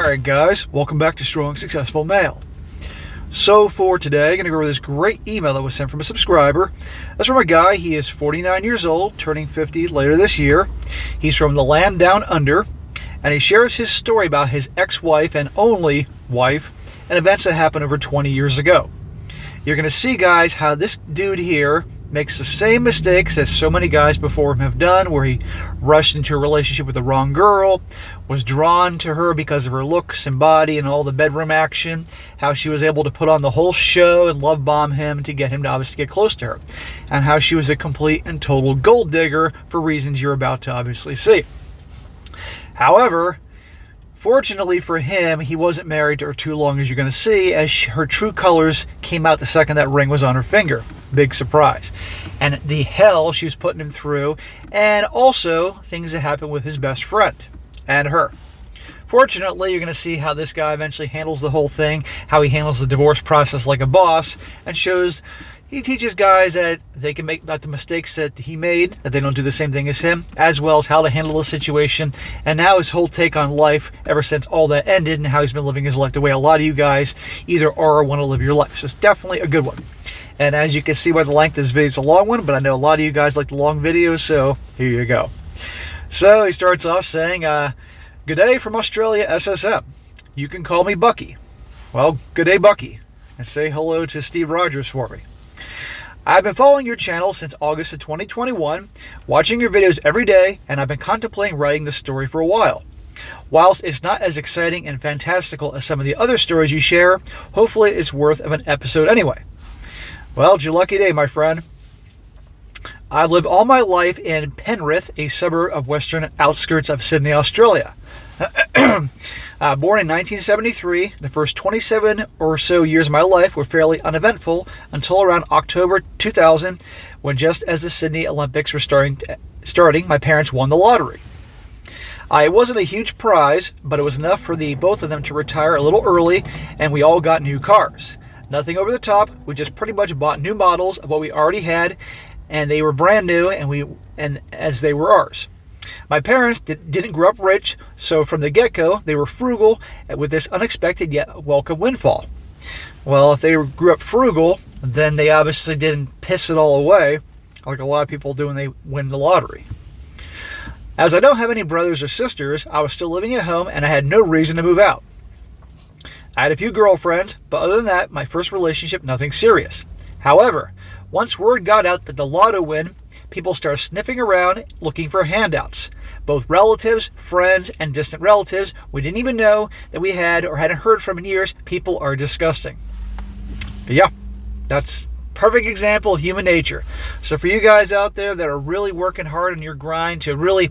Alright guys, welcome back to Strong Successful Mail. So for today, I'm going to go over this great email that was sent from a subscriber. That's from a guy. He is 49 years old, turning 50 later this year. He's from the land down under, and he shares his story about his ex-wife and only wife and events that happened over 20 years ago. You're going to see, guys, how this dude here makes the same mistakes as so many guys before him have done, where he rushed into a relationship with the wrong girl, was drawn to her because of her looks and body and all the bedroom action, how she was able to put on the whole show and love bomb him to get him to obviously get close to her, and how she was a complete and total gold digger for reasons you're about to obviously see. However, fortunately for him, he wasn't married to her too long, as you're going to see, as her true colors came out the second that ring was on her finger. Big surprise. And the hell she was putting him through, and also things that happened with his best friend and her. Fortunately, you're going to see how this guy eventually handles the whole thing, how he handles the divorce process like a boss, and he teaches guys that they can make about the mistakes that he made, that they don't do the same thing as him, as well as how to handle the situation, and now his whole take on life ever since all that ended, and how he's been living his life the way a lot of you guys either are or want to live your life. So it's definitely a good one. And as you can see by the length, this video is a long one, but I know a lot of you guys like the long videos, so here you go. So he starts off saying, "Good day from Australia, SSM. You can call me Bucky." Well, good day, Bucky. And say hello to Steve Rogers for me. "I've been following your channel since August of 2021, watching your videos every day, and I've been contemplating writing this story for a while. Whilst it's not as exciting and fantastical as some of the other stories you share, hopefully it's worth of an episode anyway." Well, it's your lucky day, my friend. "I've lived all my life in Penrith, a suburb of western outskirts of Sydney, Australia. Born in 1973, the first 27 or so years of my life were fairly uneventful until around October 2000, when just as the Sydney Olympics were starting, my parents won the lottery. It wasn't a huge prize, but it was enough for the both of them to retire a little early, and we all got new cars. Nothing over the top. We just pretty much bought new models of what we already had, and they were brand new, and as they were ours. My parents didn't grow up rich, so from the get-go, they were frugal with this unexpected yet welcome windfall." Well, if they grew up frugal, then they obviously didn't piss it all away, like a lot of people do when they win the lottery. "As I don't have any brothers or sisters, I was still living at home, and I had no reason to move out. I had a few girlfriends, but other than that, my first relationship, nothing serious. However, once word got out that the lotto win, people started sniffing around looking for handouts. Both relatives, friends, and distant relatives we didn't even know that we had or hadn't heard from in years. People are disgusting." Yeah, that's perfect example of human nature. So for you guys out there that are really working hard on your grind to really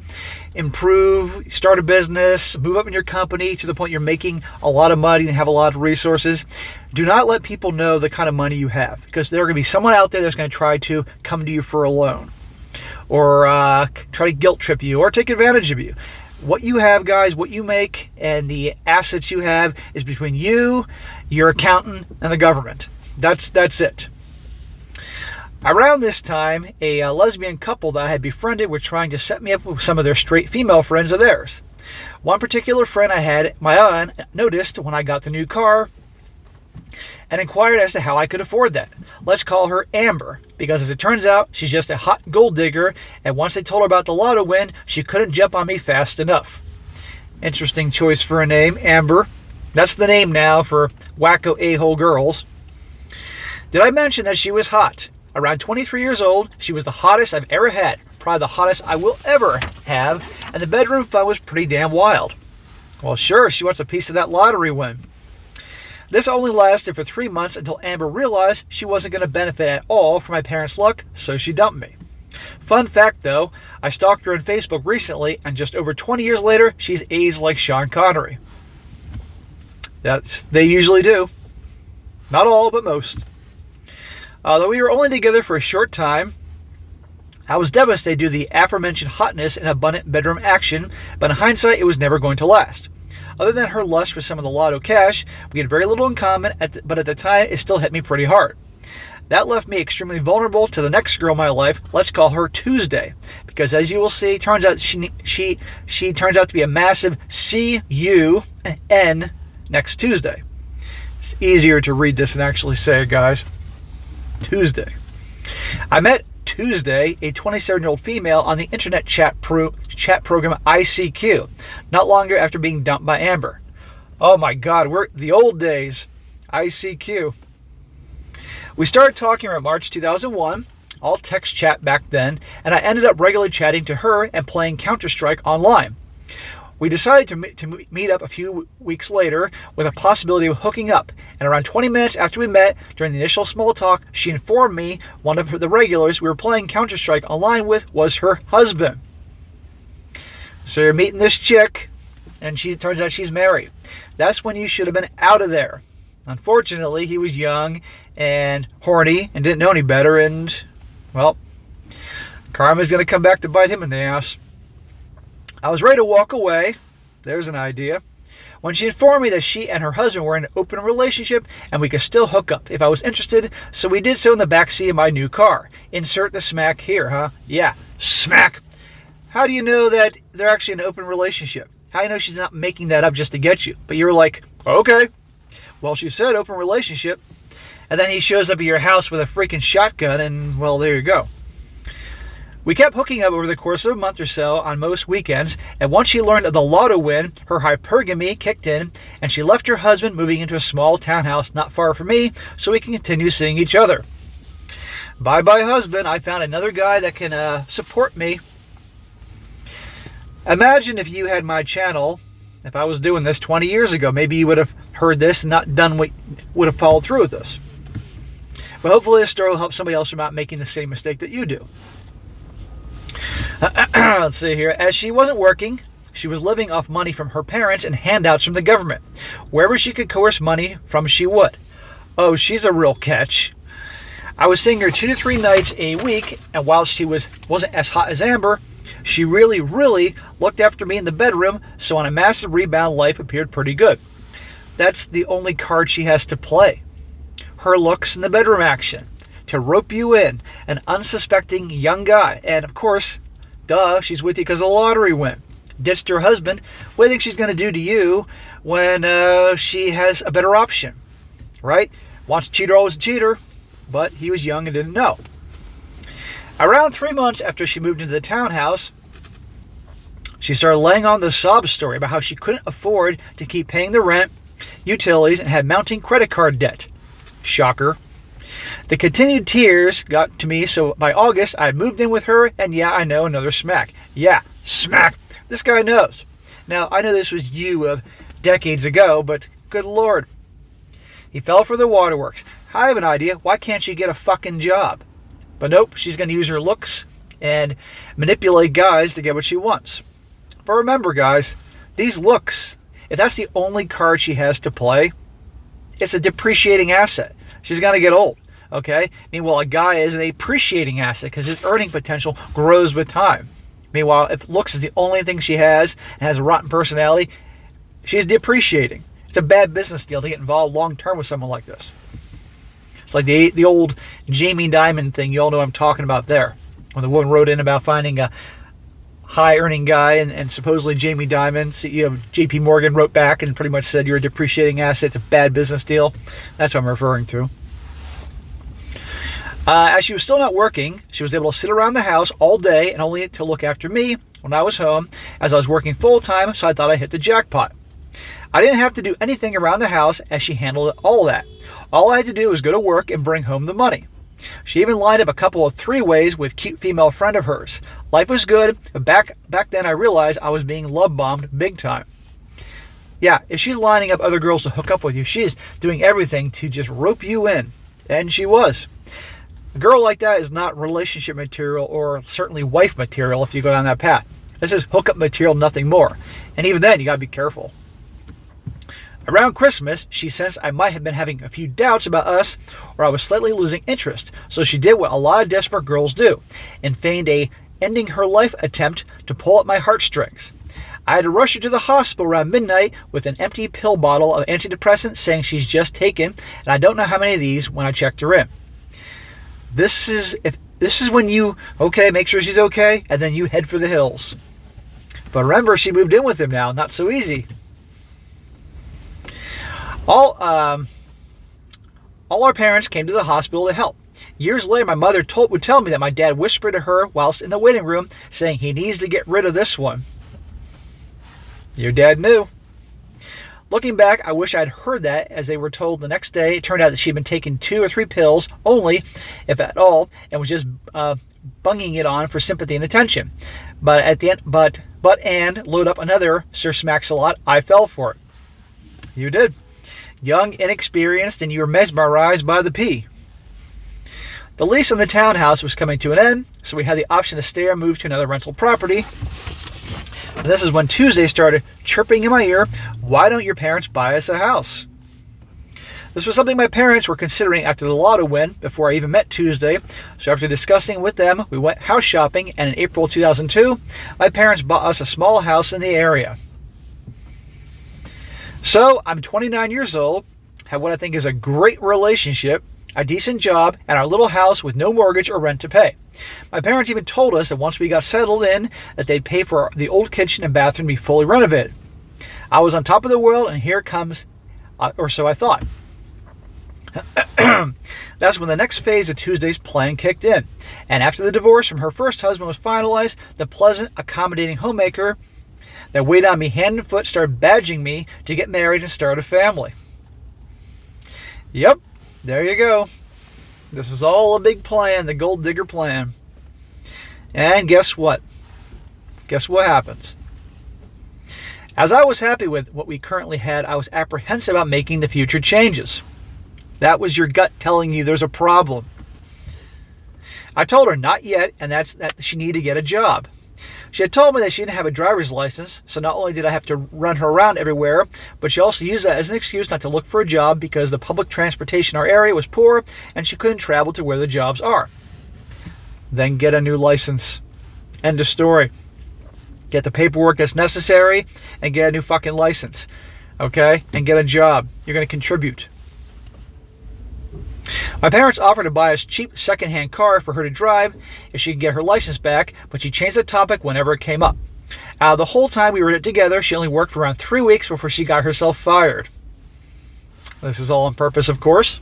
improve, start a business, move up in your company to the point you're making a lot of money and have a lot of resources, do not let people know the kind of money you have, because there are going to be someone out there that's going to try to come to you for a loan or try to guilt trip you or take advantage of you. What you have, guys, what you make and the assets you have is between you, your accountant, and the government. That's it. Around this time, a lesbian couple that I had befriended were trying to set me up with some of their straight female friends of theirs. One particular friend I had my own noticed when I got the new car and inquired as to how I could afford that. Let's call her Amber, because as it turns out, she's just a hot gold digger, and once they told her about the lotto win, she couldn't jump on me fast enough. Interesting choice for a name, Amber. That's the name now for wacko a-hole girls. Did I mention that she was hot? Around 23 years old, she was the hottest I've ever had, probably the hottest I will ever have, and the bedroom fun was pretty damn wild. Well, sure, she wants a piece of that lottery win. This only lasted for 3 months until Amber realized she wasn't going to benefit at all from my parents' luck, so she dumped me. Fun fact, though, I stalked her on Facebook recently, and just over 20 years later, she's aged like Sean Connery. They usually do. Not all, but most. Though we were only together for a short time, I was devastated due to the aforementioned hotness and abundant bedroom action, but in hindsight, it was never going to last. Other than her lust for some of the lotto cash, we had very little in common, but at the time, it still hit me pretty hard. That left me extremely vulnerable to the next girl in my life. Let's call her Tuesday, because as you will see, turns out she turns out to be a massive CUN next Tuesday. It's easier to read this than actually say it, guys. Tuesday. I met Tuesday, a 27-year-old female, on the internet chat program ICQ, not longer after being dumped by Amber. Oh my God, we're the old days. ICQ. We started talking around March 2001, all text chat back then, and I ended up regularly chatting to her and playing Counter-Strike online. We decided to meet up a few weeks later with a possibility of hooking up, and around 20 minutes after we met, during the initial small talk, she informed me one of the regulars we were playing Counter-Strike online with was her husband. So you're meeting this chick, and turns out she's married. That's when you should have been out of there. Unfortunately, he was young and horny and didn't know any better, and, well, karma's going to come back to bite him in the ass. I was ready to walk away. There's an idea. When she informed me that she and her husband were in an open relationship and we could still hook up if I was interested, so we did so in the backseat of my new car. Insert the smack here, huh? Yeah, smack. How do you know that they're actually in an open relationship? How do you know she's not making that up just to get you? But you're like, okay. Well, she said open relationship. And then he shows up at your house with a freaking shotgun and, well, there you go. We kept hooking up over the course of a month or so on most weekends, and once she learned of the lotto win, her hypergamy kicked in, and she left her husband, moving into a small townhouse not far from me, so we can continue seeing each other. Bye-bye, husband. I found another guy that can support me. Imagine if you had my channel, if I was doing this 20 years ago. Maybe you would have heard this and not done what would have followed through with this. But hopefully this story will help somebody else from not making the same mistake that you do. Let's see here. As she wasn't working, she was living off money from her parents and handouts from the government. Wherever she could coerce money from, she would. Oh, she's a real catch. I was seeing her 2 to 3 nights a week, and while she wasn't as hot as Amber, she really, really looked after me in the bedroom, so on a massive rebound, life appeared pretty good. That's the only card she has to play. Her looks in the bedroom action. To rope you in, an unsuspecting young guy. And of course, duh, she's with you because the lottery win. Ditched her husband. What do you think she's going to do to you when she has a better option? Right? Wants a cheater, always a cheater. But he was young and didn't know. Around 3 months after she moved into the townhouse, she started laying on the sob story about how she couldn't afford to keep paying the rent, utilities, and had mounting credit card debt. Shocker. The continued tears got to me, so by August, I had moved in with her, and yeah, I know, another smack. Yeah, smack. This guy knows. Now, I know this was you of decades ago, but good Lord. He fell for the waterworks. I have an idea. Why can't she get a fucking job? But nope, she's going to use her looks and manipulate guys to get what she wants. But remember, guys, these looks, if that's the only card she has to play, it's a depreciating asset. She's going to get old. Okay? Meanwhile, a guy is an appreciating asset because his earning potential grows with time. Meanwhile, if looks is the only thing she has and has a rotten personality, she's depreciating. It's a bad business deal to get involved long term with someone like this. It's like the old Jamie Dimon thing. You all know what I'm talking about there. When the woman wrote in about finding a high-earning guy, and supposedly Jamie Dimon, CEO of JP Morgan, wrote back and pretty much said, you're a depreciating asset. It's a bad business deal. That's what I'm referring to. As she was still not working, she was able to sit around the house all day and only to look after me when I was home, as I was working full-time, so I thought I hit the jackpot. I didn't have to do anything around the house as she handled all that. All I had to do was go to work and bring home the money. She even lined up a couple of 3-ways with cute female friend of hers. Life was good, but back then I realized I was being love-bombed big time. Yeah, if she's lining up other girls to hook up with you, she's doing everything to just rope you in. And she was. A girl like that is not relationship material, or certainly wife material if you go down that path. This is hookup material, nothing more. And even then, you got to be careful. Around Christmas, she sensed I might have been having a few doubts about us, or I was slightly losing interest, so she did what a lot of desperate girls do, and feigned a ending her life attempt to pull at my heartstrings. I had to rush her to the hospital around midnight with an empty pill bottle of antidepressants saying she's just taken, and I don't know how many of these when I checked her in. This is when you, okay, make sure she's okay, and then you head for the hills. But remember, she moved in with him now. Not so easy. All our parents came to the hospital to help. Years later, my mother would tell me that my dad whispered to her whilst in the waiting room, saying he needs to get rid of this one. Your dad knew. Looking back, I wish I'd heard that, as they were told the next day. It turned out that she'd been taking 2 or 3 pills only, if at all, and was just bunging it on for sympathy and attention. But at the end, and load up another Sir Smacks-a-Lot, I fell for it. You did. Young, inexperienced, and you were mesmerized by the pee. The lease on the townhouse was coming to an end, so we had the option to stay or move to another rental property. And this is when Tuesday started chirping in my ear, why don't your parents buy us a house? This was something my parents were considering after the lotto win, before I even met Tuesday. So after discussing with them, we went house shopping, and in April 2002, my parents bought us a small house in the area. So I'm 29 years old, have what I think is a great relationship, a decent job, and our little house with no mortgage or rent to pay. My parents even told us that once we got settled in, that they'd pay for the old kitchen and bathroom to be fully renovated. I was on top of the world, and here comes, or so I thought. That's when the next phase of Tuesday's plan kicked in. And after the divorce from her first husband was finalized, the pleasant, accommodating homemaker that waited on me hand and foot started badging me to get married and start a family. Yep, there you go. This is all a big plan, the gold digger plan. And guess what? Guess what happens? As I was happy with what we currently had, I was apprehensive about making the future changes. That was your gut telling you there's a problem. I told her not yet, and that she needed to get a job. She had told me that she didn't have a driver's license, so not only did I have to run her around everywhere, but she also used that as an excuse not to look for a job because the public transportation in our area was poor and she couldn't travel to where the jobs are. Then get a new license. End of story. Get the paperwork that's necessary and get a new fucking license. Okay? And get a job. You're going to contribute. My parents offered to buy us a cheap second-hand car for her to drive if she could get her license back, but she changed the topic whenever it came up. Out of the whole time we were together, she only worked for around 3 weeks before she got herself fired. This is all on purpose, of course.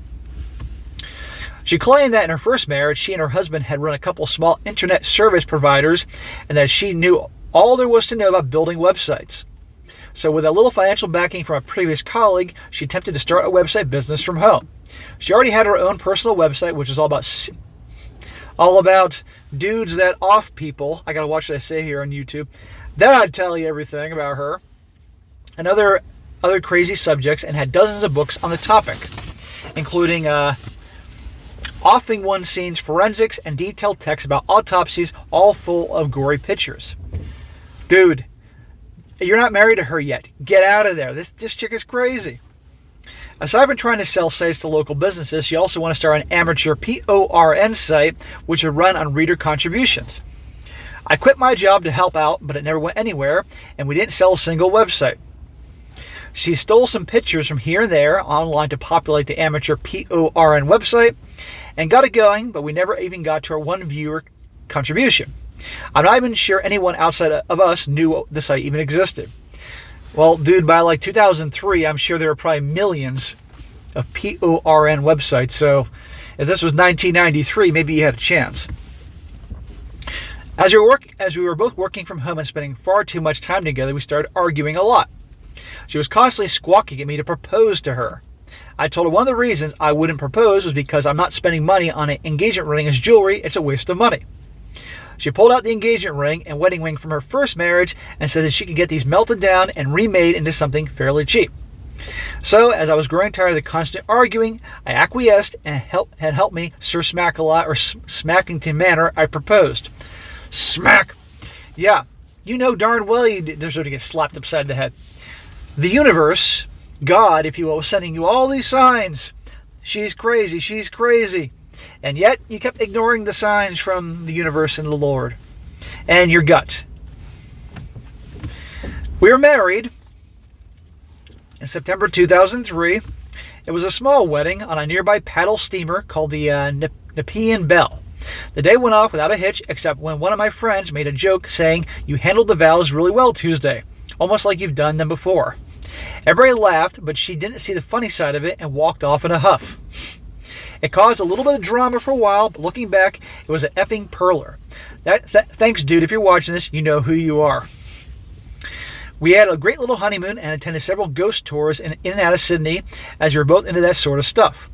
She claimed that in her first marriage, she and her husband had run a couple small internet service providers and that she knew all there was to know about building websites. So with a little financial backing from a previous colleague, she attempted to start a website business from home. She already had her own personal website, which is all about dudes that off people. I gotta watch what I say here on YouTube. Then I'd tell you everything about her and other crazy subjects, and had dozens of books on the topic, including offing one scenes, forensics, and detailed text about autopsies, all full of gory pictures. Dude, you're not married to her yet. Get out of there. This chick is crazy. Aside from trying to sell sites to local businesses, she also wanted to start an amateur PORN site, which would run on reader contributions. I quit my job to help out, but it never went anywhere, and we didn't sell a single website. She stole some pictures from here and there online to populate the amateur PORN website, and got it going, but we never even got to our one viewer contribution. I'm not even sure anyone outside of us knew the site even existed. Well, dude, by like 2003, I'm sure there were probably millions of PORN websites. So if this was 1993, maybe you had a chance. As we were both working from home and spending far too much time together, we started arguing a lot. She was constantly squawking at me to propose to her. I told her one of the reasons I wouldn't propose was because I'm not spending money on an engagement ring as jewelry. It's a waste of money. She pulled out the engagement ring and wedding ring from her first marriage and said that she could get these melted down and remade into something fairly cheap. So, as I was growing tired of the constant arguing, I acquiesced and helped me Sir Smack-a-Lot or Smackington Manor. I proposed. Smack! Yeah, you know darn well you deserve to get slapped upside the head. The universe, God, if you will, was sending you all these signs. She's crazy, she's crazy. And yet, you kept ignoring the signs from the universe and the Lord. And your gut. We were married in September 2003. It was a small wedding on a nearby paddle steamer called the Nepean Bell. The day went off without a hitch, except when one of my friends made a joke saying, "You handled the vows really well Tuesday, almost like you've done them before." Everybody laughed, but she didn't see the funny side of it and walked off in a huff. It caused a little bit of drama for a while, but looking back, it was an effing perler. Thanks, dude. If you're watching this, you know who you are. We had a great little honeymoon and attended several ghost tours in and out of Sydney, as we were both into that sort of stuff.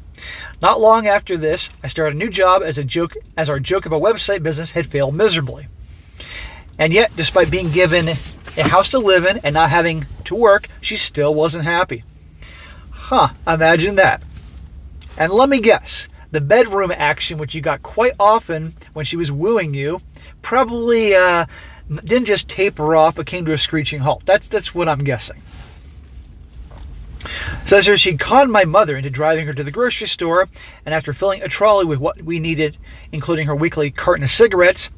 Not long after this, I started a new job as our joke of a website business had failed miserably. And yet, despite being given a house to live in and not having to work, she still wasn't happy. Imagine that. And let me guess, the bedroom action, which you got quite often when she was wooing you, probably didn't just taper off, but came to a screeching halt. That's what I'm guessing. It says here she conned my mother into driving her to the grocery store, and after filling a trolley with what we needed, including her weekly carton of cigarettes,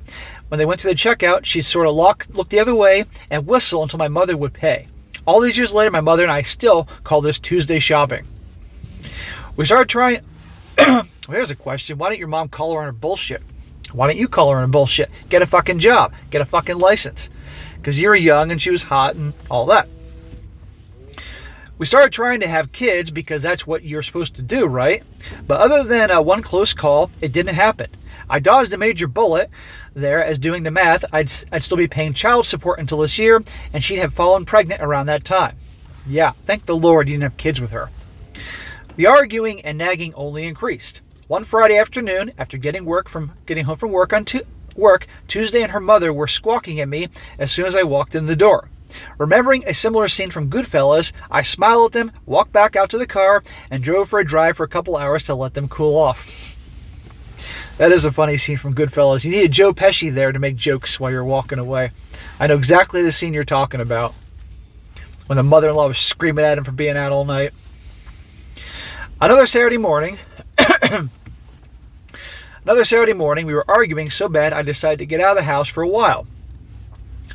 when they went through the checkout, she'd sort of look the other way and whistle until my mother would pay. All these years later, my mother and I still call this Tuesday shopping. We started trying... Well, here's a question. Why don't your mom call her on her bullshit? Why don't you call her on her bullshit? Get a fucking job. Get a fucking license. Because you were young and she was hot and all that. We started trying to have kids because that's what you're supposed to do, right? But other than one close call, it didn't happen. I dodged a major bullet there, as doing the math, I'd still be paying child support until this year, and she'd have fallen pregnant around that time. Yeah, thank the Lord you didn't have kids with her. The arguing and nagging only increased. One Friday afternoon, after getting home from work, Tuesday and her mother were squawking at me as soon as I walked in the door. Remembering a similar scene from Goodfellas, I smiled at them, walked back out to the car, and drove for a drive for a couple hours to let them cool off. That is a funny scene from Goodfellas. You needed Joe Pesci there to make jokes while you're walking away. I know exactly the scene you're talking about. When the mother-in-law was screaming at him for being out all night. Another Saturday morning, we were arguing so bad I decided to get out of the house for a while.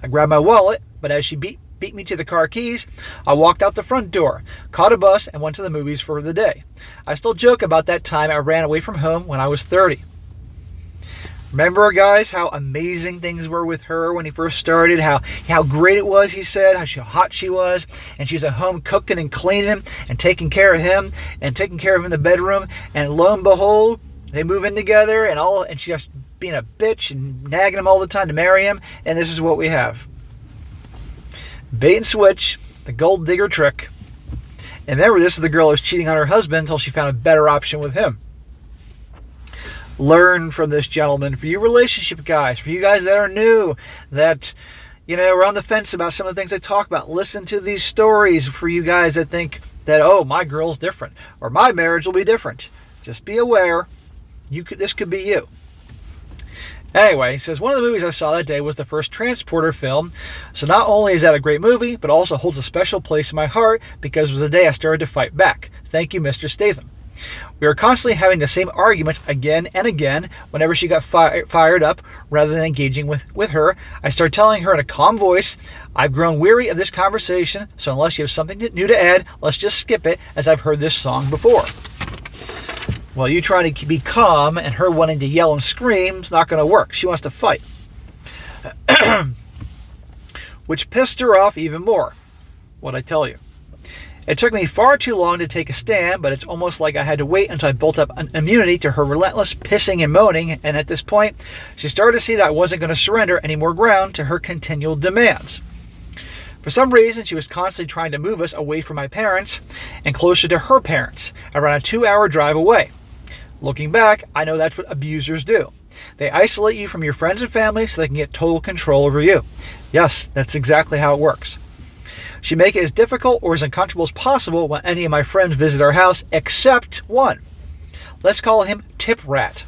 I grabbed my wallet, but as she beat me to the car keys, I walked out the front door, caught a bus, and went to the movies for the day. I still joke about that time I ran away from home when I was 30. Remember, guys, how amazing things were with her when he first started, how great it was, he said, how hot she was, and she was at home cooking and cleaning and taking care of him and taking care of him in the bedroom, and lo and behold, they move in together and she's just being a bitch and nagging him all the time to marry him, and this is what we have. Bait and switch, the gold digger trick. And remember, this is the girl who was cheating on her husband until she found a better option with him. Learn from this gentleman. For you relationship guys, for you guys that are new, that, are on the fence about some of the things I talk about, listen to these stories. For you guys that think that, oh, my girl's different, or my marriage will be different, just be aware, this could be you. Anyway, he says, one of the movies I saw that day was the first Transporter film. So not only is that a great movie, but also holds a special place in my heart because it was the day I started to fight back. Thank you, Mr. Statham. We were constantly having the same arguments again and again whenever she got fired up. Rather than engaging with her, I started telling her in a calm voice, I've grown weary of this conversation, so unless you have something new to add, let's just skip it, as I've heard this song before. Well, you trying to be calm and her wanting to yell and scream is not going to work. She wants to fight. Which pissed her off even more. What'd I tell you? It took me far too long to take a stand, but it's almost like I had to wait until I built up an immunity to her relentless pissing and moaning, and at this point, she started to see that I wasn't going to surrender any more ground to her continual demands. For some reason, she was constantly trying to move us away from my parents and closer to her parents, around a 2-hour drive away. Looking back, I know that's what abusers do. They isolate you from your friends and family so they can get total control over you. Yes, that's exactly how it works. She make it as difficult or as uncomfortable as possible when any of my friends visit our house, except one. Let's call him Tip Rat.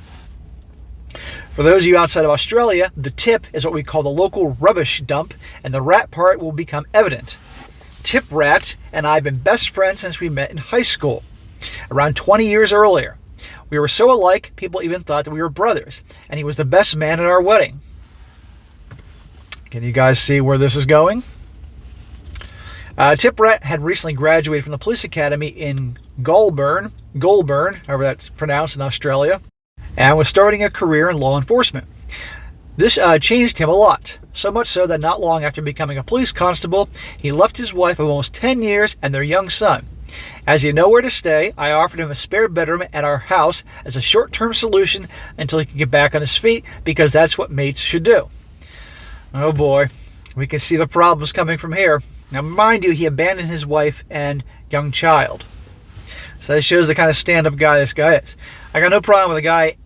For those of you outside of Australia, the tip is what we call the local rubbish dump, and the rat part will become evident. Tip Rat and I have been best friends since we met in high school, around 20 years earlier. We were so alike, people even thought that we were brothers, and he was the best man at our wedding. Can you guys see where this is going? Tip Rat had recently graduated from the police academy in Goulburn, however that's pronounced in Australia. and was starting a career in law enforcement. This changed him a lot, so much so that not long after becoming a police constable, he left his wife of almost 10 years and their young son. As he had nowhere to stay, I offered him a spare bedroom at our house as a short-term solution until he could get back on his feet, because that's what mates should do. Oh boy, we can see the problems coming from here. Now mind you, he abandoned his wife and young child. So that shows the kind of stand-up guy this guy is. I got no problem with a guy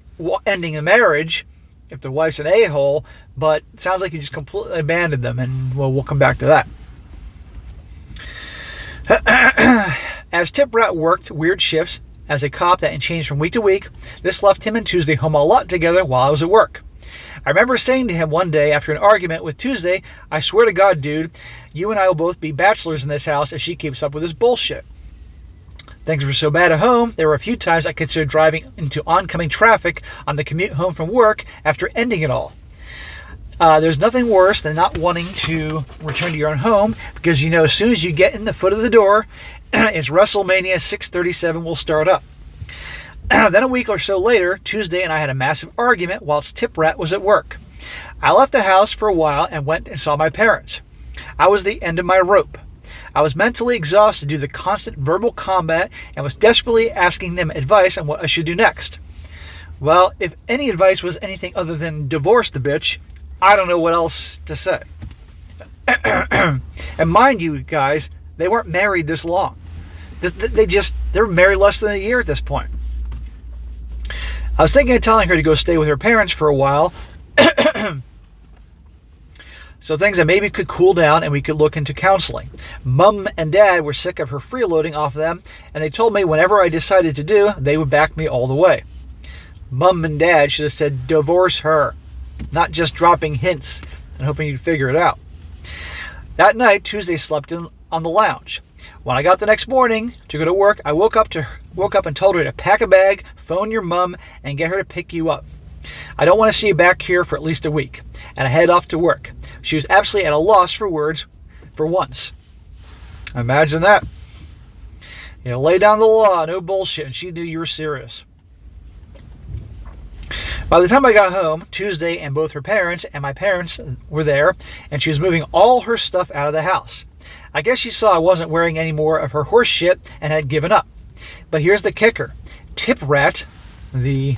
ending a marriage if the wife's an a-hole, but it sounds like he just completely abandoned them, and well, we'll come back to that. As Tip Rat worked weird shifts as a cop that changed from week to week, this left him and Tuesday home a lot together while I was at work. I remember saying to him one day after an argument with Tuesday, "I swear to God, dude, you and I will both be bachelors in this house if she keeps up with this bullshit." Things were so bad at home, there were a few times I considered driving into oncoming traffic on the commute home from work after ending it all. There's nothing worse than not wanting to return to your own home, because you know as soon as you get in the foot of the door, it's WrestleMania 637 will start up. Then a week or so later, Tuesday and I had a massive argument whilst Tip Rat was at work. I left the house for a while and went and saw my parents. I was the end of my rope. I was mentally exhausted due to the constant verbal combat and was desperately asking them advice on what I should do next. Well, if any advice was anything other than divorce the bitch, I don't know what else to say. And mind you guys, they weren't married this long. They're married less than a year at this point. I was thinking of telling her to go stay with her parents for a while, so things that maybe could cool down and we could look into counseling. Mom and Dad were sick of her freeloading off them, and they told me whenever I decided to do, they would back me all the way. Mom and Dad should have said divorce her, not just dropping hints and hoping you'd figure it out. That night, Tuesday slept in on the lounge. When I got the next morning to go to work, I woke up and told her to pack a bag, phone your mom, and get her to pick you up. I don't want to see you back here for at least a week. And I head off to work. She was absolutely at a loss for words for once. Imagine that. You know, lay down the law, no bullshit, and she knew you were serious. By the time I got home, Tuesday and both her parents and my parents were there, and she was moving all her stuff out of the house. I guess she saw I wasn't wearing any more of her horse shit and had given up. But here's the kicker. Tip Rat, the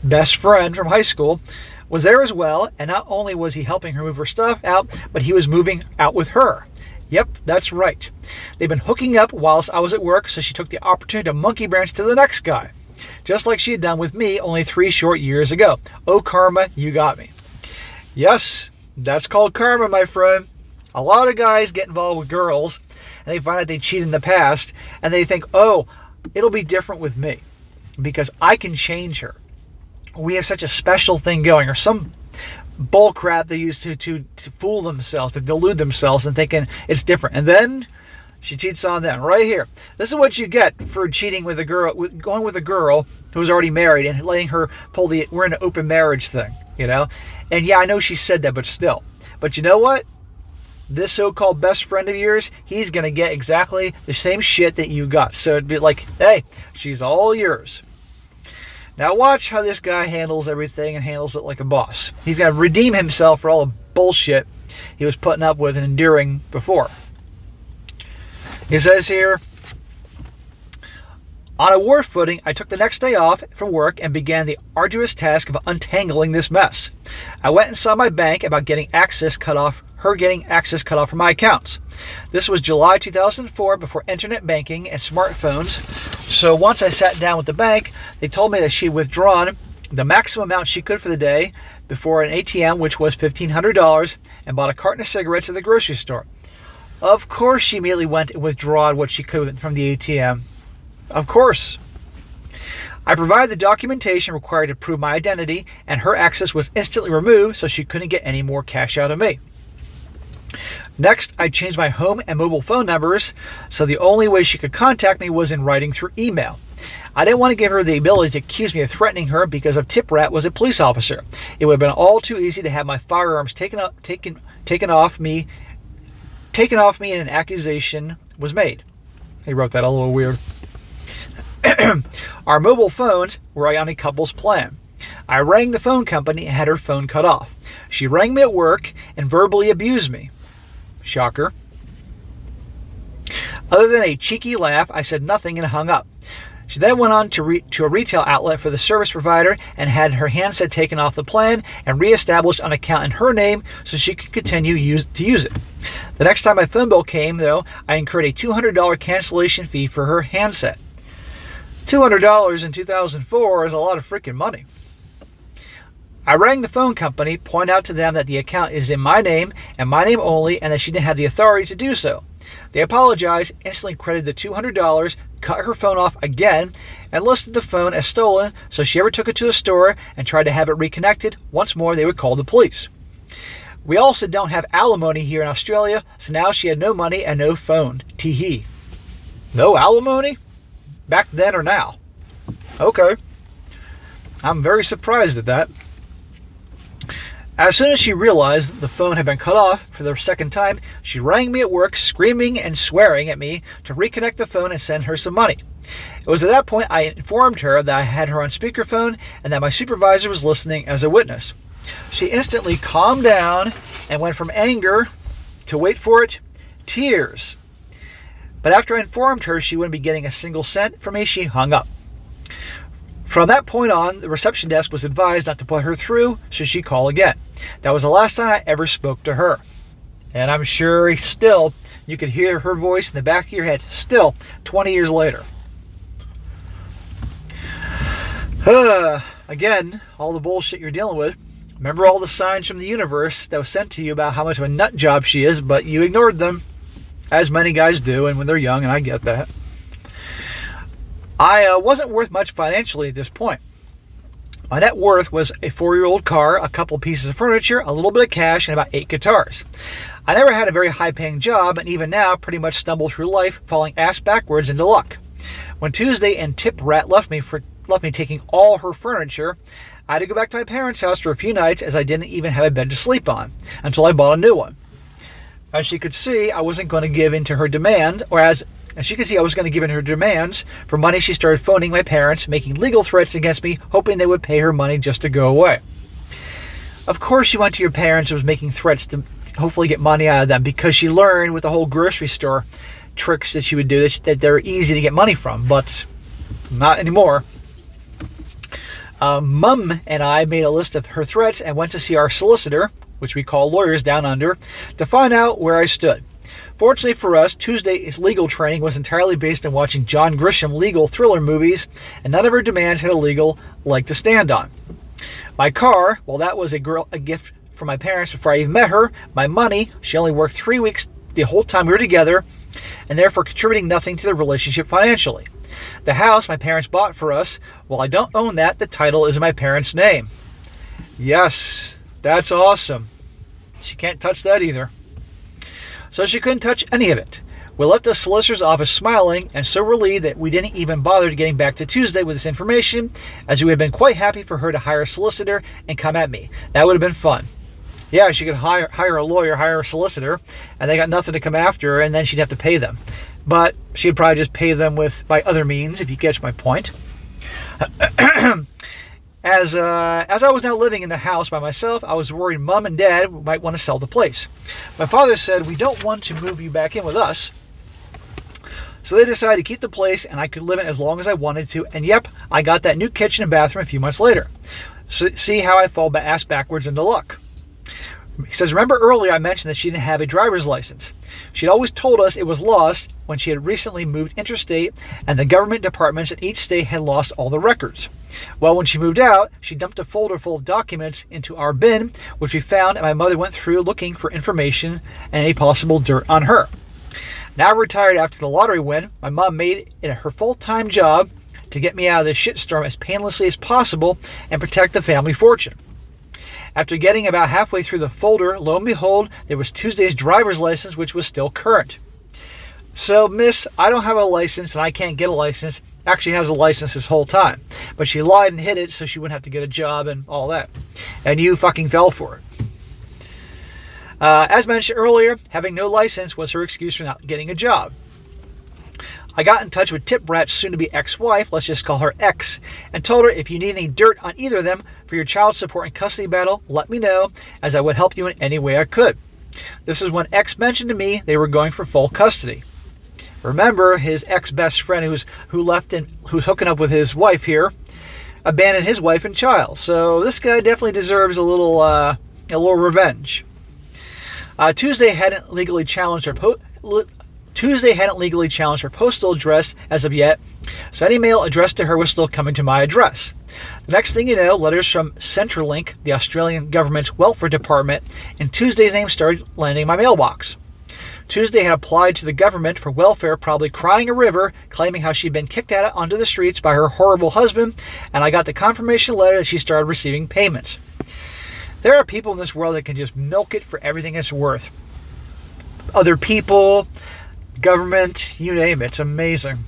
best friend from high school, was there as well, and not only was he helping her move her stuff out, but he was moving out with her. Yep, that's right. They've been hooking up whilst I was at work, so she took the opportunity to monkey branch to the next guy. Just like she had done with me only 3 short years ago. Oh, karma, you got me. Yes, that's called karma, my friend. A lot of guys get involved with girls, and they find out they cheated in the past, and they think, oh, it'll be different with me, because I can change her. We have such a special thing going, or some bull crap they use to fool themselves, to delude themselves and thinking it's different. And then she cheats on them right here. This is what you get for cheating with a girl, going with a girl who's already married and letting her pull the we're in an open marriage thing, you know? And yeah, I know she said that, but still. But you know what? This so-called best friend of yours, he's going to get exactly the same shit that you got. So it'd be like, hey, she's all yours. Now watch how this guy handles everything and handles it like a boss. He's going to redeem himself for all the bullshit he was putting up with and enduring before. He says here, on a war footing, I took the next day off from work and began the arduous task of untangling this mess. I went and saw my bank about getting access cut off from my accounts. This was July 2004, before internet banking and smartphones. So once I sat down with the bank, they told me that she had withdrawn the maximum amount she could for the day before an ATM, which was $1,500, and bought a carton of cigarettes at the grocery store. Of course she immediately went and withdrew what she could from the ATM. Of course. I provided the documentation required to prove my identity, and her access was instantly removed, so she couldn't get any more cash out of me. Next, I changed my home and mobile phone numbers, so the only way she could contact me was in writing through email. I didn't want to give her the ability to accuse me of threatening her because of Tip Rat was a police officer. It would have been all too easy to have my firearms taken off me and an accusation was made. He wrote that a little weird. Our mobile phones were on a couple's plan. I rang the phone company and had her phone cut off. She rang me at work and verbally abused me. Shocker. Other than a cheeky laugh, I said nothing and hung up. She then went on to a retail outlet for the service provider and had her handset taken off the plan and reestablished an account in her name so she could continue to use it. The next time my phone bill came, though, I incurred a $200 cancellation fee for her handset. $200 in 2004 is a lot of freaking money. I rang the phone company, pointed out to them that the account is in my name and my name only, and that she didn't have the authority to do so. They apologized, instantly credited the $200, cut her phone off again, and listed the phone as stolen, so if she ever took it to the store and tried to have it reconnected, once more they would call the police. We also don't have alimony here in Australia, so now she had no money and no phone. Tee-hee. No alimony? Back then or now? Okay. I'm very surprised at that. As soon as she realized the phone had been cut off for the second time, she rang me at work screaming and swearing at me to reconnect the phone and send her some money. It was at that point I informed her that I had her on speakerphone and that my supervisor was listening as a witness. She instantly calmed down and went from anger to, wait for it, tears. But after I informed her she wouldn't be getting a single cent from me, she hung up. From that point on, the reception desk was advised not to put her through, so she'd call again. That was the last time I ever spoke to her. And I'm sure still, you could hear her voice in the back of your head, still 20 years later. Again, all the bullshit you're dealing with. Remember all the signs from the universe that was sent to you about how much of a nut job she is, but you ignored them, as many guys do, and when they're young, and I get that. I wasn't worth much financially at this point. My net worth was a 4-year-old car, a couple pieces of furniture, a little bit of cash, and about 8 guitars. I never had a very high-paying job, and even now pretty much stumble through life falling ass backwards into luck. When Tuesday and Tip Rat left me taking all her furniture, I had to go back to my parents' house for a few nights as I didn't even have a bed to sleep on, until I bought a new one. As she could see, I wasn't going to give in to her demand, for money. She started phoning my parents, making legal threats against me, hoping they would pay her money just to go away. Of course she went to your parents and was making threats to hopefully get money out of them, because she learned with the whole grocery store tricks that she would do that they're easy to get money from, but not anymore. Mum and I made a list of her threats and went to see our solicitor, which we call lawyers down under, to find out where I stood. Fortunately for us, Tuesday's legal training was entirely based on watching John Grisham legal thriller movies, and none of her demands had a legal leg to stand on. My car, well, that was a gift from my parents before I even met her. My money, she only worked 3 weeks the whole time we were together, and therefore contributing nothing to the relationship financially. The house my parents bought for us, well, I don't own that. The title is in my parents' name. Yes, that's awesome. She can't touch that either. So she couldn't touch any of it. We left the solicitor's office smiling and so relieved that we didn't even bother getting back to Tuesday with this information, as we had been quite happy for her to hire a solicitor and come at me. That would have been fun. Yeah, she could hire a lawyer, hire a solicitor, and they got nothing to come after her, and then she'd have to pay them. But she'd probably just pay them by other means, if you catch my point. As I was now living in the house by myself, I was worried Mom and Dad might want to sell the place. My father said, "We don't want to move you back in with us." So they decided to keep the place, and I could live in it as long as I wanted to. And yep, I got that new kitchen and bathroom a few months later. So see how I fall ass backwards into luck. He says, "Remember earlier I mentioned that she didn't have a driver's license. She'd always told us it was lost when she had recently moved interstate, and the government departments in each state had lost all the records. Well, when she moved out, she dumped a folder full of documents into our bin, which we found, and my mother went through looking for information and any possible dirt on her. Now retired after the lottery win, my mom made it her full-time job to get me out of this shitstorm as painlessly as possible and protect the family fortune. After getting about halfway through the folder, lo and behold, there was Tuesday's driver's license, which was still current. So, miss, I don't have a license and I can't get a license. Actually has a license this whole time. But she lied and hid it so she wouldn't have to get a job and all that. And you fucking fell for it. As mentioned earlier, having no license was her excuse for not getting a job. I got in touch with Tip Brat's soon-to-be ex-wife, let's just call her X, and told her if you need any dirt on either of them for your child support and custody battle, let me know, as I would help you in any way I could. This is when X mentioned to me they were going for full custody. Remember, his ex-best friend who's hooking up with his wife here, abandoned his wife and child. So this guy definitely deserves a little revenge. Tuesday hadn't legally challenged her postal address as of yet, so any mail addressed to her was still coming to my address. The next thing you know, letters from Centrelink, the Australian government's welfare department, and Tuesday's name started landing in my mailbox. Tuesday had applied to the government for welfare, probably crying a river, claiming how she'd been kicked out onto the streets by her horrible husband, and I got the confirmation letter that she started receiving payments. There are people in this world that can just milk it for everything it's worth. Other people, government, you name it. It's amazing.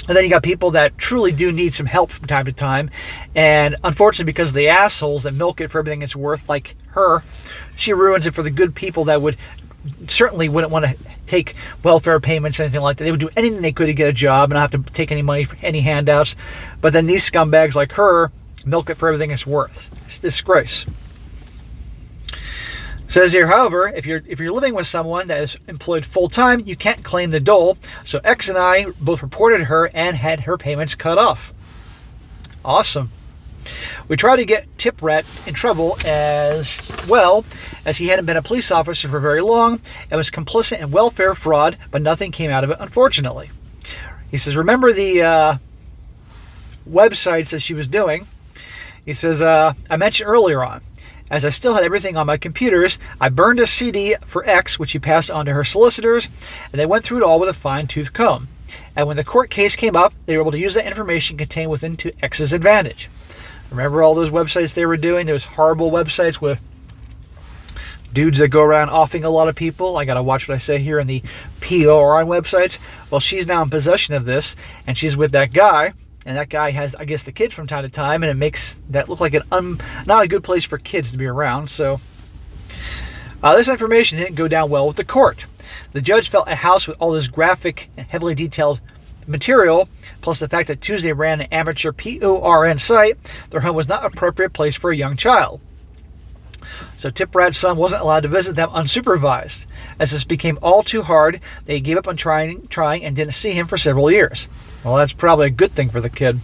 And then you got people that truly do need some help from time to time. And unfortunately, because of the assholes that milk it for everything it's worth, like her, she ruins it for the good people that certainly wouldn't want to take welfare payments or anything like that. They would do anything they could to get a job and not have to take any money for any handouts. But then these scumbags like her milk it for everything it's worth. It's a disgrace. Says here, however, if you're living with someone that is employed full-time, you can't claim the dole. So X and I both reported her and had her payments cut off. Awesome. We tried to get Tip Brat in trouble as well, as he hadn't been a police officer for very long and was complicit in welfare fraud, but nothing came out of it, unfortunately. He says, remember the websites that she was doing? He says, I mentioned earlier on, as I still had everything on my computers, I burned a CD for X, which he passed on to her solicitors, and they went through it all with a fine-tooth comb. And when the court case came up, they were able to use that information contained within to X's advantage. Remember all those websites they were doing? Those horrible websites with dudes that go around offing a lot of people? I got to watch what I say here in the POR websites. Well, she's now in possession of this, and she's with that guy. And that guy has, I guess, the kids from time to time, and it makes that look like not a good place for kids to be around. So this information didn't go down well with the court. The judge felt a house with all this graphic and heavily detailed material, plus the fact that Tuesday ran an amateur PORN site, their home was not an appropriate place for a young child. So Tip Brat's son wasn't allowed to visit them unsupervised. As this became all too hard, they gave up on trying and didn't see him for several years. Well, that's probably a good thing for the kid.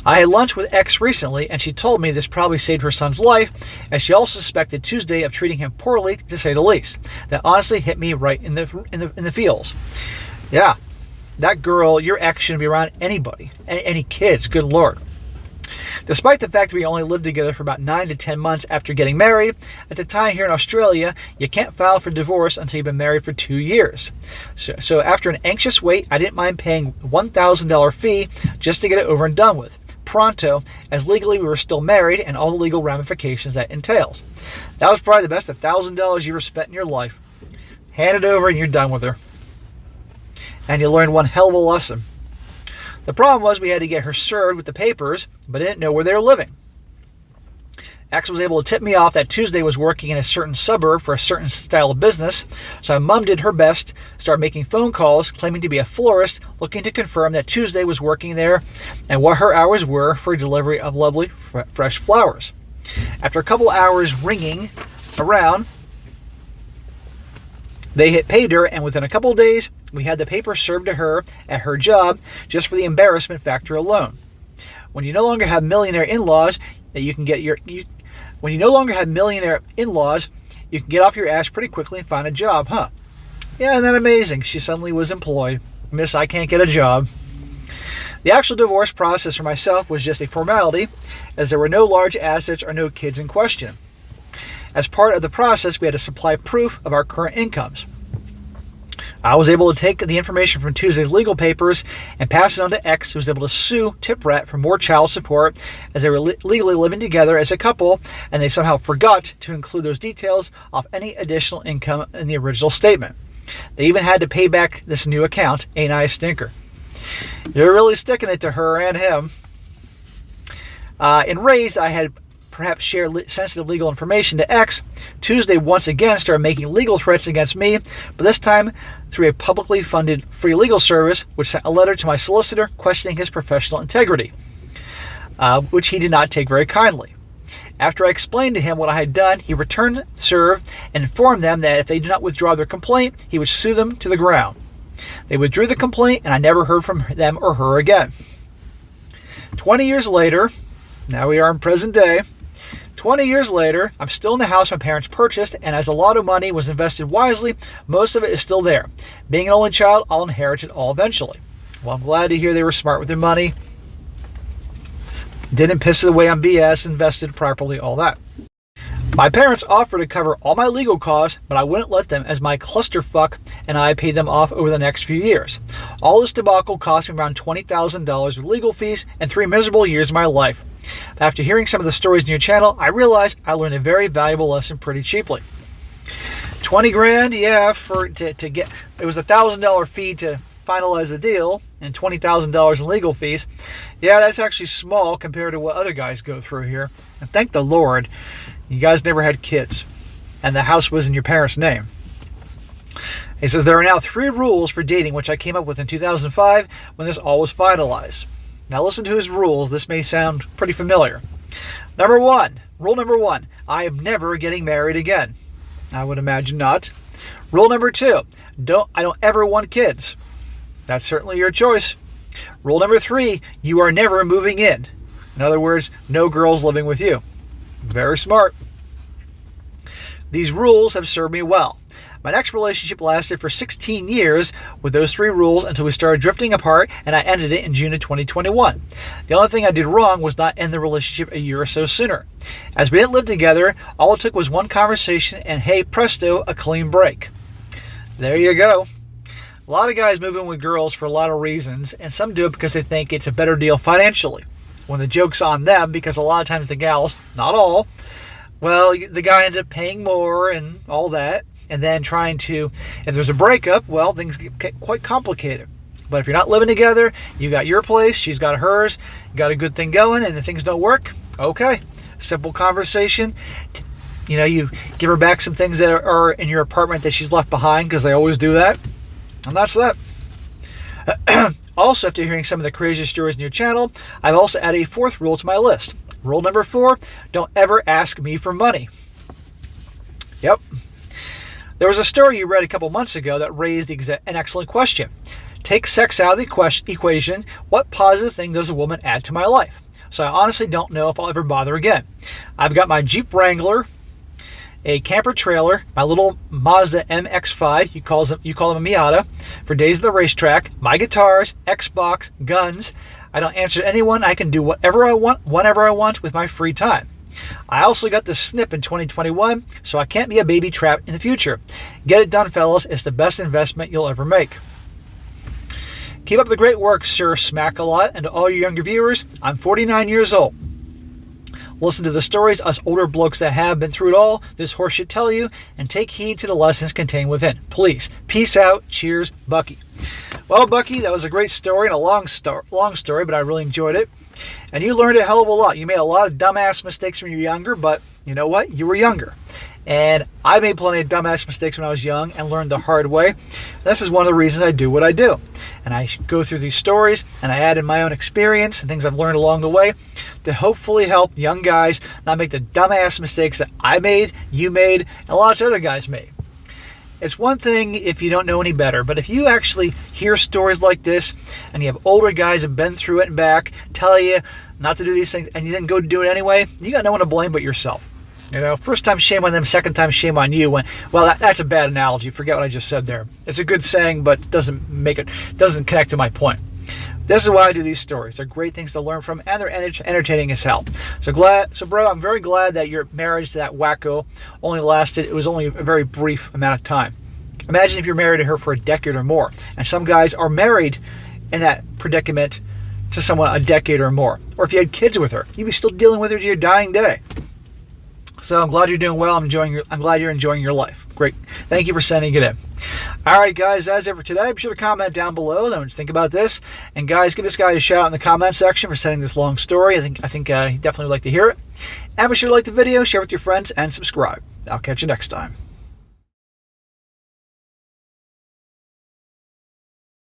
I had lunch with X recently, and she told me this probably saved her son's life, as she also suspected Tuesday of treating him poorly, to say the least. That honestly hit me right in the feels. Yeah, that girl, your ex, shouldn't be around anybody, any kids. Good Lord. Despite the fact that we only lived together for about 9 to 10 months after getting married, at the time here in Australia, you can't file for divorce until you've been married for 2 years. So after an anxious wait, I didn't mind paying $1,000 fee just to get it over and done with. Pronto, as legally we were still married and all the legal ramifications that entails. That was probably the best $1,000 you ever spent in your life. Hand it over and you're done with her. And you learned one hell of a lesson. The problem was we had to get her served with the papers, but didn't know where they were living. X was able to tip me off that Tuesday was working in a certain suburb for a certain style of business, so my mom did her best, started making phone calls, claiming to be a florist, looking to confirm that Tuesday was working there and what her hours were for delivery of lovely, fresh flowers. After a couple hours ringing around, they hit pay dirt, and within a couple of days, we had the paper served to her at her job just for the embarrassment factor alone. When you no longer have millionaire in-laws, you can get off your ass pretty quickly and find a job, huh? Yeah, isn't that amazing? She suddenly was employed. Miss, I can't get a job. The actual divorce process for myself was just a formality, as there were no large assets or no kids in question. As part of the process, we had to supply proof of our current incomes. I was able to take the information from Tuesday's legal papers and pass it on to X, who was able to sue Tip Brat for more child support, as they were legally living together as a couple, and they somehow forgot to include those details off any additional income in the original statement. They even had to pay back this new account. Ain't I a stinker? You're really sticking it to her and him. In Raise, I had perhaps share sensitive legal information to X, Tuesday once again started making legal threats against me, but this time through a publicly funded free legal service, which sent a letter to my solicitor questioning his professional integrity, which he did not take very kindly. After I explained to him what I had done, he returned serve and informed them that if they did not withdraw their complaint, he would sue them to the ground. They withdrew the complaint, and I never heard from them or her again. 20 years later, now we are in present day, 20 years later, I'm still in the house my parents purchased, and as a lot of money was invested wisely, most of it is still there. Being an only child, I'll inherit it all eventually. Well, I'm glad to hear they were smart with their money. Didn't piss it away on BS, invested properly, all that. My parents offered to cover all my legal costs, but I wouldn't let them as my clusterfuck and I paid them off over the next few years. All this debacle cost me around $20,000 with legal fees and 3 miserable years of my life. After hearing some of the stories in your channel, I realized I learned a very valuable lesson pretty cheaply. 20 grand, yeah, to get, it was $1,000 fee to finalize the deal and $20,000 in legal fees. Yeah, that's actually small compared to what other guys go through here. And thank the Lord, you guys never had kids, and the house was in your parents' name. He says, there are now 3 rules for dating, which I came up with in 2005 when this all was finalized. Now listen to his rules. This may sound pretty familiar. Rule number one, I am never getting married again. I would imagine not. Rule number 2, I don't ever want kids. That's certainly your choice. Rule number 3, you are never moving in. In other words, no girls living with you. Very smart. These rules have served me well. My next relationship lasted for 16 years with those 3 rules until we started drifting apart, and I ended it in June of 2021. The only thing I did wrong was not end the relationship a year or so sooner. As we didn't live together, all it took was one conversation, and hey, presto, a clean break. There you go. A lot of guys move in with girls for a lot of reasons, and some do it because they think it's a better deal financially. When the joke's on them, because a lot of times the gals, not all, well, the guy ended up paying more and all that, and then trying to, if there's a breakup, well, things get quite complicated. But if you're not living together, you got your place, she's got hers, you got a good thing going, and if things don't work, okay. Simple conversation. You know, you give her back some things that are in your apartment that she's left behind, because they always do that. And that's that. Also, after hearing some of the craziest stories in your channel, I've also added a 4th rule to my list. Rule number 4, don't ever ask me for money. Yep. There was a story you read a couple months ago that raised an excellent question. Take sex out of the equation. What positive thing does a woman add to my life? So I honestly don't know if I'll ever bother again. I've got my Jeep Wrangler, a camper trailer, my little Mazda MX-5, you call them a Miata, for days at the racetrack, my guitars, Xbox, guns. I don't answer to anyone. I can do whatever I want, whenever I want with my free time. I also got the snip in 2021, so I can't be a baby trap in the future. Get it done, fellas. It's the best investment you'll ever make. Keep up the great work, Sir Smack-A-Lot, and to all your younger viewers, I'm 49 years old. Listen to the stories us older blokes that have been through it all, this horseshit tell you, and take heed to the lessons contained within. Please. Peace out. Cheers, Bucky. Well, Bucky, that was a great story and a long story, but I really enjoyed it. And you learned a hell of a lot. You made a lot of dumbass mistakes when you were younger, but you know what? You were younger. And I made plenty of dumbass mistakes when I was young and learned the hard way. This is one of the reasons I do what I do. And I go through these stories and I add in my own experience and things I've learned along the way to hopefully help young guys not make the dumbass mistakes that I made, you made, and lots of other guys made. It's one thing if you don't know any better, but if you actually hear stories like this and you have older guys who have been through it and back, tell you not to do these things, and you then go do it anyway, you got no one to blame but yourself. You know, first time shame on them, second time shame on you. That's a bad analogy. Forget what I just said there. It's a good saying, but doesn't connect to my point. This is why I do these stories. They're great things to learn from, and they're entertaining as hell. So bro, I'm very glad that your marriage to that wacko it was only a very brief amount of time. Imagine if you're married to her for a decade or more. And some guys are married in that predicament to someone a decade or more. Or if you had kids with her, you'd be still dealing with her to your dying day. So I'm glad you're doing well. I'm glad you're enjoying your life. Great. Thank you for sending it in. All right, guys, that's it for today. Be sure to comment down below what you think about this. And guys, give this guy a shout out in the comment section for sending this long story. I think he definitely would like to hear it. And be sure to like the video, share with your friends, and subscribe. I'll catch you next time.